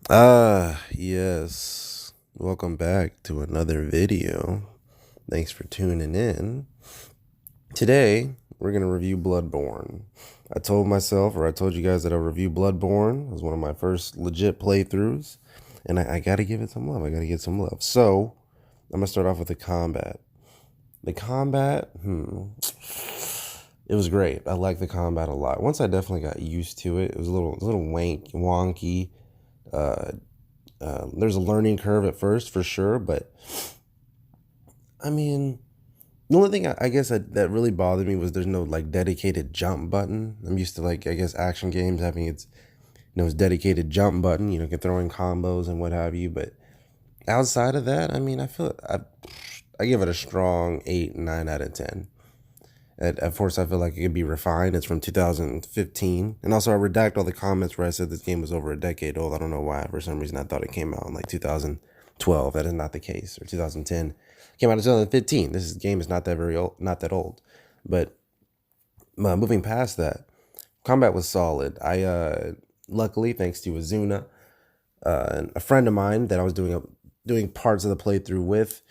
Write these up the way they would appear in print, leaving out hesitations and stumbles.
Yes. Welcome back to another video. Thanks for tuning in. Today, we're going to review Bloodborne. I told you guys that I'll review Bloodborne. It was one of my first legit playthroughs, and I got to give it some love. I got to get some love. So, I'm going to start off with the combat. The combat, it was great. I liked the combat a lot. Once I definitely got used to it, it was a little wonky. There's a learning curve at first for sure, but I mean, the only thing I guess that really bothered me was there's no like dedicated jump button. I'm used to like I guess action games having its dedicated jump button. You can throw in combos and what have you. But outside of that, I mean, I give it a strong 8, 9 out of 10. At first, I feel like it could be refined. It's from 2015. And also, I redact all the comments where I said this game was over a decade old. I don't know why. For some reason, I thought it came out in like 2012. That is not the case. Or 2010. It came out in 2015. This game is not that very old, not that old. But moving past that, combat was solid. Luckily, thanks to Azuna, a friend of mine that I was doing parts of the playthrough with,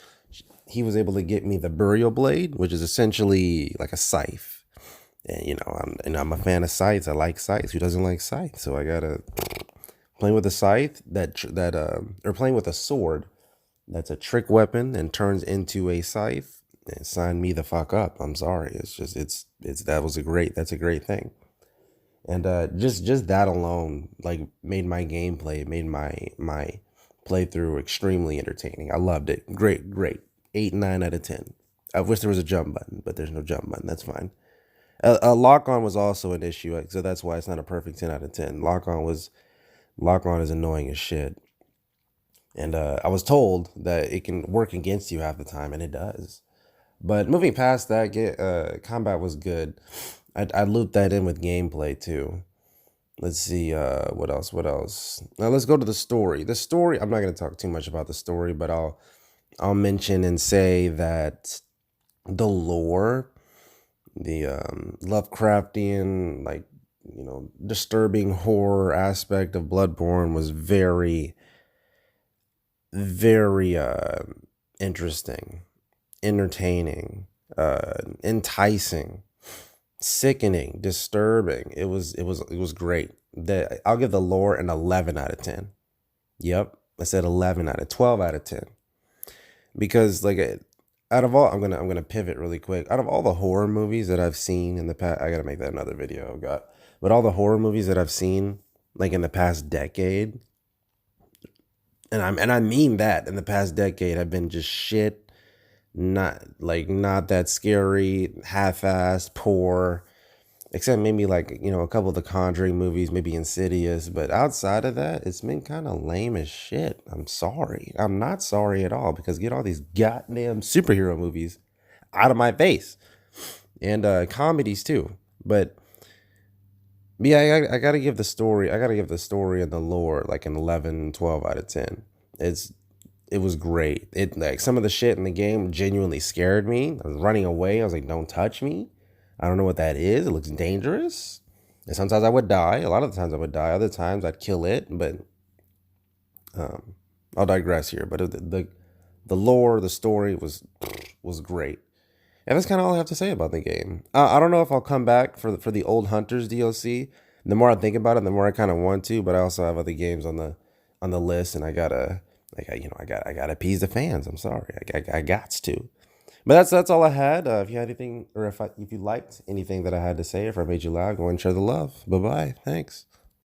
he was able to get me the burial blade, which is essentially like a scythe. And I'm a fan of scythes. I like scythes. Who doesn't like scythes? So I gotta playing with a scythe or playing with a sword that's a trick weapon and turns into a scythe. And sign me the fuck up. I'm sorry. That's a great thing. And just that alone like made my gameplay, made my playthrough extremely entertaining. I loved it. Great. 8, 9 out of 10. I wish there was a jump button, but there's no jump button. That's fine. Lock on was also an issue, so that's why it's not a perfect 10 out of 10. Lock on is annoying as shit. And I was told that it can work against you half the time, and it does. But moving past that, combat was good. I looped that in with gameplay too. Let's see, what else? Now let's go to the story. The story, I'm not going to talk too much about the story, but I'll mention and say that the lore, the Lovecraftian, like, disturbing horror aspect of Bloodborne was very, very interesting, entertaining, enticing, sickening, disturbing. It was great. I'll give the lore an 11 out of 10. Yep, I said 11 out of 12 out of 10. Because out of all, I'm gonna pivot really quick. Out of all the horror movies that I've seen in the past, I gotta make that another video. But all the horror movies that I've seen like in the past decade, and I mean that in the past decade, have been just shit. Not that scary, half-assed, poor. Except maybe a couple of the Conjuring movies, maybe Insidious. But outside of that, it's been kind of lame as shit. I'm sorry. I'm not sorry at all because get all these goddamn superhero movies out of my face. And comedies too. But yeah, I gotta give the story. And the lore like an 11, 12 out of 10. It was great. Like some of the shit in the game genuinely scared me. I was running away. I was like, don't touch me. I don't know what that is. It looks dangerous. And sometimes I would die. A lot of the times I would die. Other times I'd kill it. But I'll digress here. But the lore, the story was great. And that's kind of all I have to say about the game. I don't know if I'll come back for the Old Hunters DLC. The more I think about it, the more I kind of want to. But I also have other games on the list, and I gotta appease the fans. I'm sorry. I got to. But that's all I had. If you had anything, or if you liked anything that I had to say, if I made you laugh, go and share the love. Bye bye. Thanks.